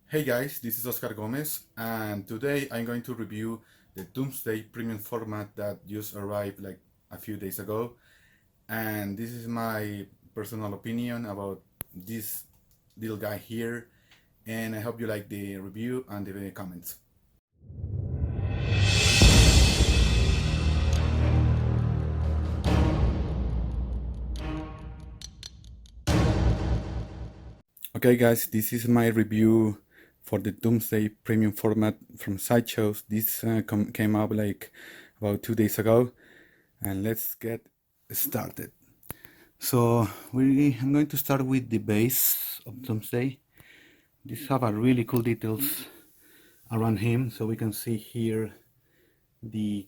Hey guys, this is Oscar Gomez, and today I'm going to review the Doomsday premium format that just arrived like a few days ago. And this is my personal opinion about this little guy here, and I hope you like the review and the comments. Okay guys, this is my review for the Doomsday premium format from Sideshows. This came out like about 2 days ago, and let's get started. So I'm going to start with the base of Doomsday. These have a really cool details around him. So we can see here the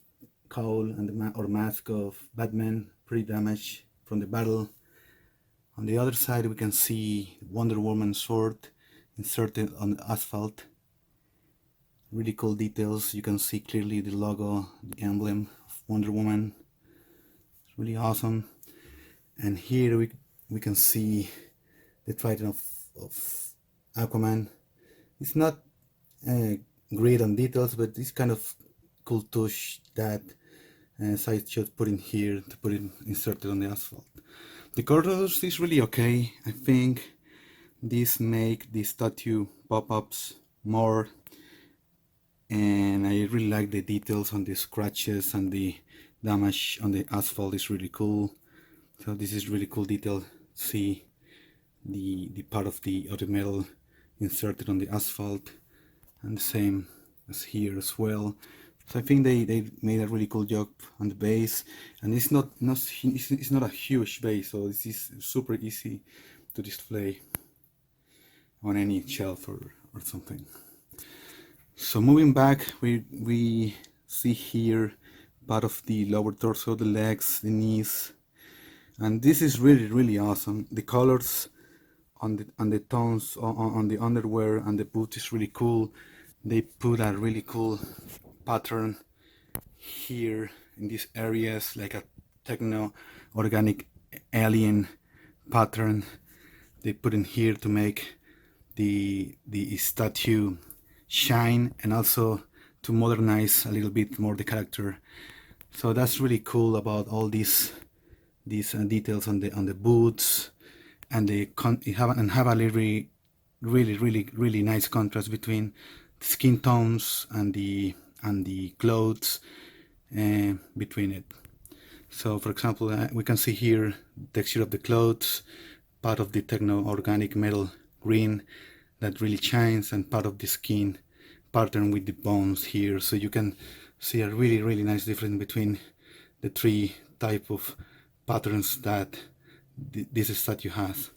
cowl and the mask of Batman, pretty damaged from the battle. On the other side we can see Wonder Woman sword inserted on the asphalt. Really cool details. You can see clearly the logo, the emblem of Wonder Woman. It's really awesome. And here we can see the trident of Aquaman. It's not great on details, but this kind of cool touch that Sideshow put in here to put it inserted on the asphalt. The colors is really okay. I think these make the statue pop-ups more, and I really like the details on the scratches and the damage on the asphalt is really cool. So this is really cool detail. See the part of the metal inserted on the asphalt, and the same as here as well. So I think they made a really cool job on the base, and it's not a huge base, so this is super easy to display on any shelf or something. So moving back, we see here part of the lower torso, the legs, the knees, and this is really awesome. The colors on the tones on the underwear and the boots is really cool. They put a really cool pattern here in these areas, like a techno organic alien pattern they put in here to make the statue shine, and also to modernize a little bit more the character. So that's really cool about all these details on the boots, and have a really nice contrast between the skin tones and the clothes between it. So for example, we can see here the texture of the clothes, part of the techno organic metal green that really shines, and part of the skin pattern with the bones here. So you can see a really nice difference between the three type of patterns that this statue has.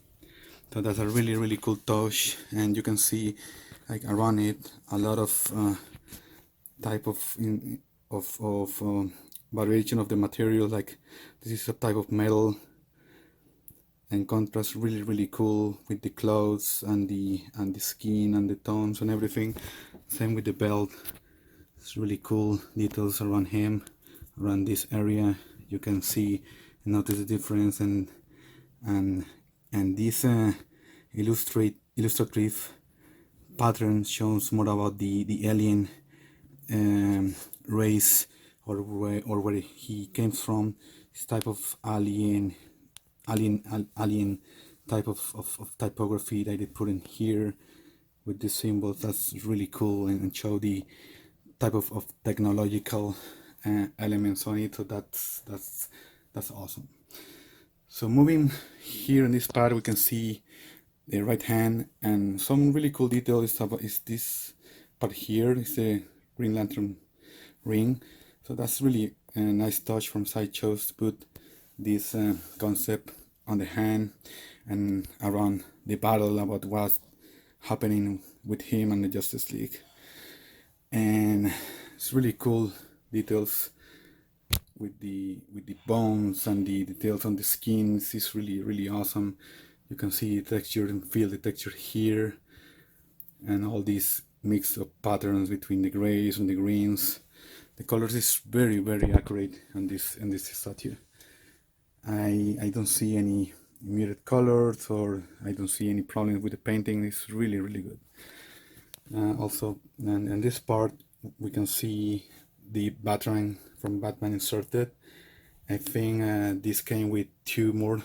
So that's a really cool touch, and you can see like around it a lot of type of variation of the material. Like this is a type of metal, and contrast really cool with the clothes and the skin and the tones and everything. Same with the belt. It's really cool details around him, around this area. You can see and notice the difference, and this illustrative pattern shows more about the alien race, or where he came from. This type of alien type of typography that they put in here with the symbols. That's really cool, and show the type of technological elements on it. So that's awesome. So moving here in this part, we can see the right hand, and some really cool detail is this part here is the Green Lantern ring. So that's really a nice touch from Sideshows to put this concept on the hand and around the battle about what's happening with him and the Justice League. And it's really cool details with the bones and the details on the skin. This is really awesome. You can see the texture and feel the texture here, and all these mix of patterns between the grays and the greens. The colors is very accurate on this statue. I don't see any muted colors, or I don't see any problems with the painting. It's really good. Also, and in this part we can see the Batarang from Batman inserted. I think this came with two more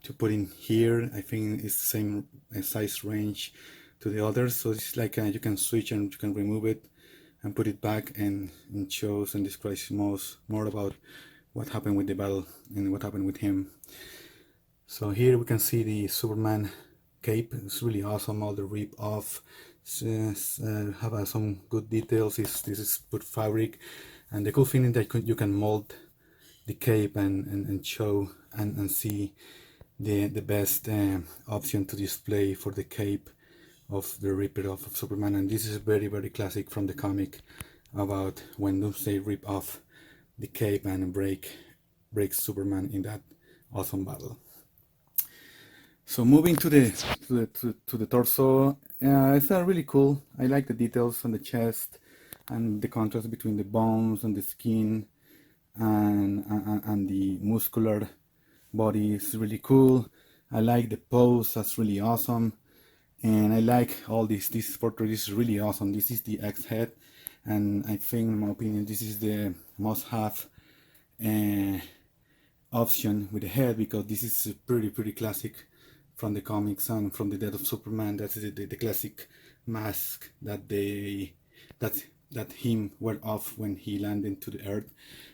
to put in here. I think it's the same size range to the others, so it's like you can switch and you can remove it and put it back, and it shows and describes more about what happened with the battle and what happened with him. So here we can see the Superman cape. It's really awesome. All the rip off have some good details. This is good fabric, and the cool thing is that you can mold the cape and show and see the best option to display for the cape of the ripper off of Superman. And this is very classic from the comic about when Doomsday rip off the cape and breaks Superman in that awesome battle. So moving to the torso, it's really cool. I like the details on the chest and the contrast between the bones and the skin and the muscular body is really cool. I like the pose, that's really awesome. And I like all this portrait is really awesome. This is the X head, and I think, in my opinion, this is the must-have option with the head, because this is pretty classic from the comics and from the Death of Superman. That's the classic mask that him wear off when he landed into the earth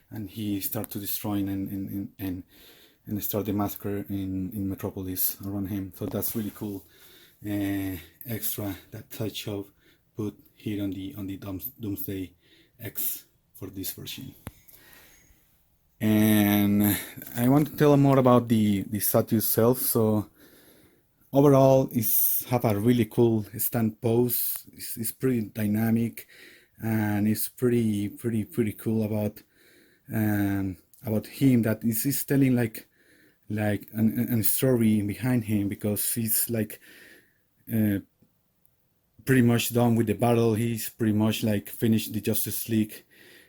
and he start to destroying and start the massacre in Metropolis around him. So that's really cool. Extra that Sideshow put here on the Doomsday X for this version. And I want to tell more about the statue itself. So overall, it's have a really cool stand pose. It's pretty dynamic, and it's pretty cool about him, that is telling like an story behind him, because he's like pretty much done with the battle. He's pretty much like finished the Justice League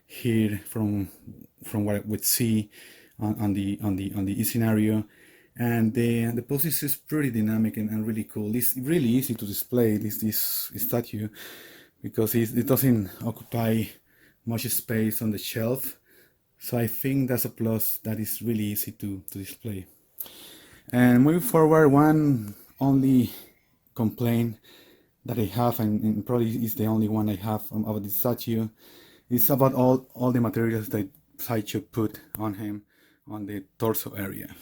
here from what I would see on the scenario. And the pose is pretty dynamic and really cool. It's really easy to display this statue, because it doesn't occupy much space on the shelf. So I think that's a plus, that is really easy to display. And moving forward, one only complaint that I have, and probably is the only one I have about this statue, is about all the materials that Sideshow put on him on the torso area.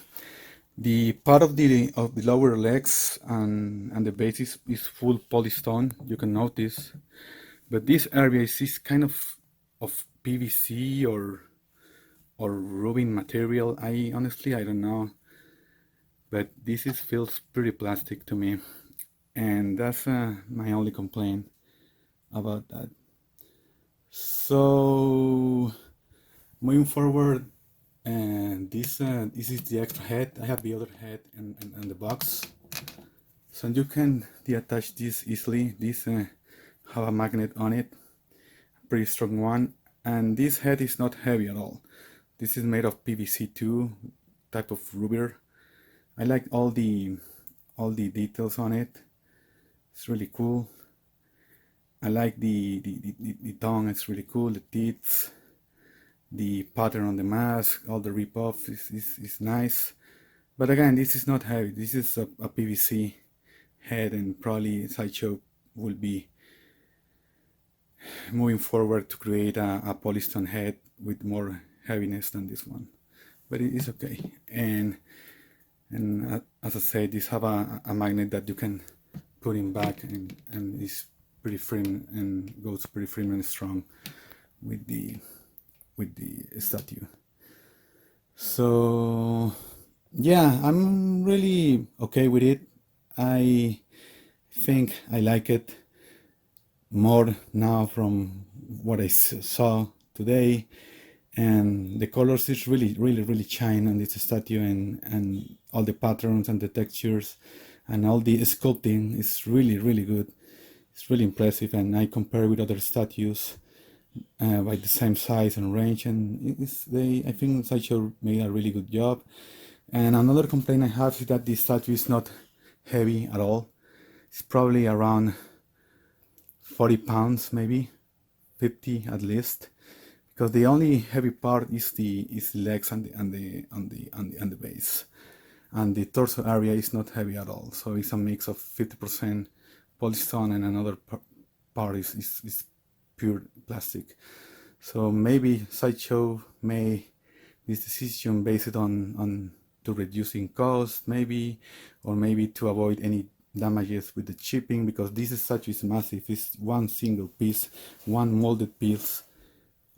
The part of the lower legs and the base is full polystone, you can notice, but this area is kind of PVC or rubbing material. I honestly don't know, but this feels pretty plastic to me, and that's my only complaint about that. So moving forward, and this is the extra head. I have the other head and the box, so you can deattach this easily. This have a magnet on it, a pretty strong one, and this head is not heavy at all. This is made of PVC2 type of rubber. I like all the details on it. It's really cool. I like the tongue. It's really cool. The teeth, the pattern on the mask, all the rip off is nice. But again, this is not heavy. This is a PVC head, and probably Sideshow will be moving forward to create a polystone head with more heaviness than this one. But it is okay. And as I said, this have a magnet that you can put in back, and is pretty firm and goes pretty firm and strong with the statue. So yeah, I'm really okay with it. I think I like it more now from what I saw today, and the colors is really shine on this statue, and all the patterns and the textures and all the sculpting is really good. It's really impressive, and I compare with other statues by the same size and range, and I think Sideshow made a really good job. And another complaint I have is that this statue is not heavy at all. It's probably around 40 pounds, maybe 50 at least, because the only heavy part is the legs and the base, and the torso area is not heavy at all. So it's a mix of 50% polystone and another part is pure plastic. So maybe Sideshow made this decision based on to reducing cost, maybe, or maybe to avoid any damages with the shipping, because this statue is massive. It's one single piece, one molded piece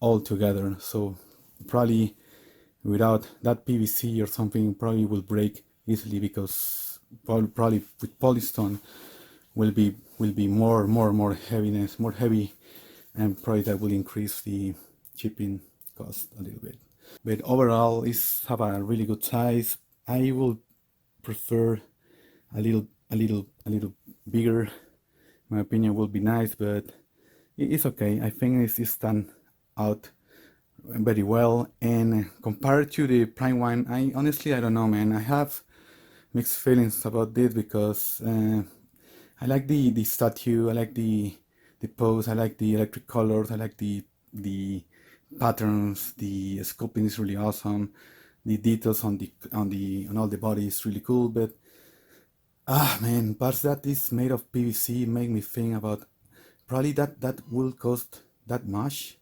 all together. So probably without that PVC or something, probably will break easily, because probably with polystone will be more heaviness, more heavy, and probably that will increase the shipping cost a little bit. But overall, it's have a really good size. I will prefer a little bigger. My opinion will be nice, but it's okay. I think it's done out very well. And compared to the prime one, I don't know, man. I have mixed feelings about this, because I like the statue, I like the pose, I like the electric colors, I like the patterns, the sculpting is really awesome, the details on all the body is really cool. But man, parts that is made of PVC make me think about probably that will cost that much,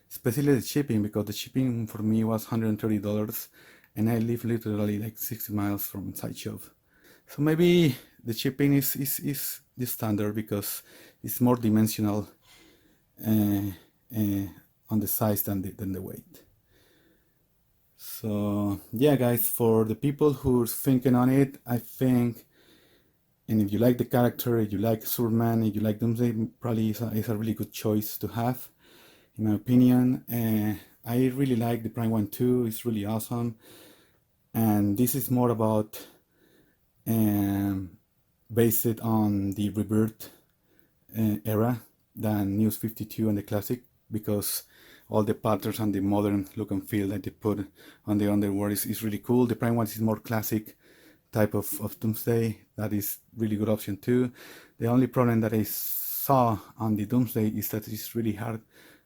especially the shipping, because the shipping for me was $130, and I live literally like 60 miles from Sideshow. So maybe the shipping is the standard, because it's more dimensional on the size than the weight. So yeah, guys, for the people who's thinking on it, I think, and if you like the character, if you like Superman, if you like Doomsday, probably is a really good choice to have, in my opinion. I really like the Prime one too. It's really awesome, and this is more about based on the rebirth era than News 52 and the classic, because all the patterns and the modern look and feel that they put on the underworld is really cool. The prime one is more classic type of Doomsday. That is really good option too. The only problem that I saw on the Doomsday is that it's really hard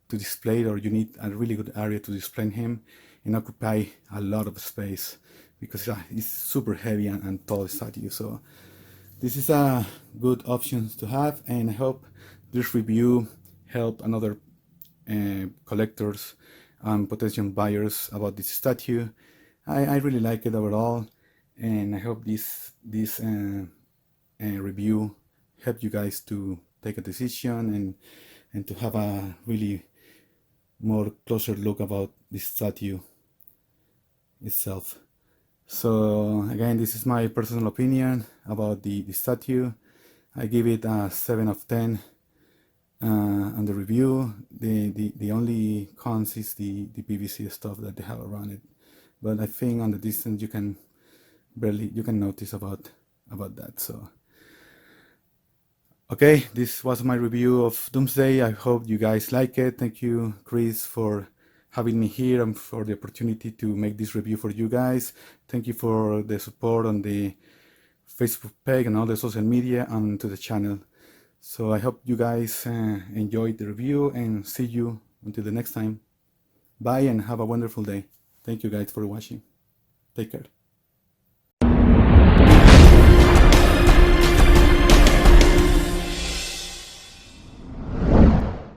to display, or you need a really good area to display him and occupy a lot of space, because it's super heavy and tall statue. So this is a good option to have, and I hope this review help another collectors and potential buyers about this statue. I really like it overall, and I hope this review help you guys to take a decision and to have a really more closer look about this statue itself. So again, this is my personal opinion about the statue. I give it a 7 of 10 on the review. The only cons is the PVC stuff that they have around it, but I think on the distance you can notice about that. So okay, this was my review of Doomsday. I hope you guys like it. Thank you, Chris, for having me here and for the opportunity to make this review for you guys. Thank you for the support on the Facebook page and all the social media and to the channel. So I hope you guys enjoyed the review, and see you until the next time. Bye and have a wonderful day. Thank you guys for watching. Take care.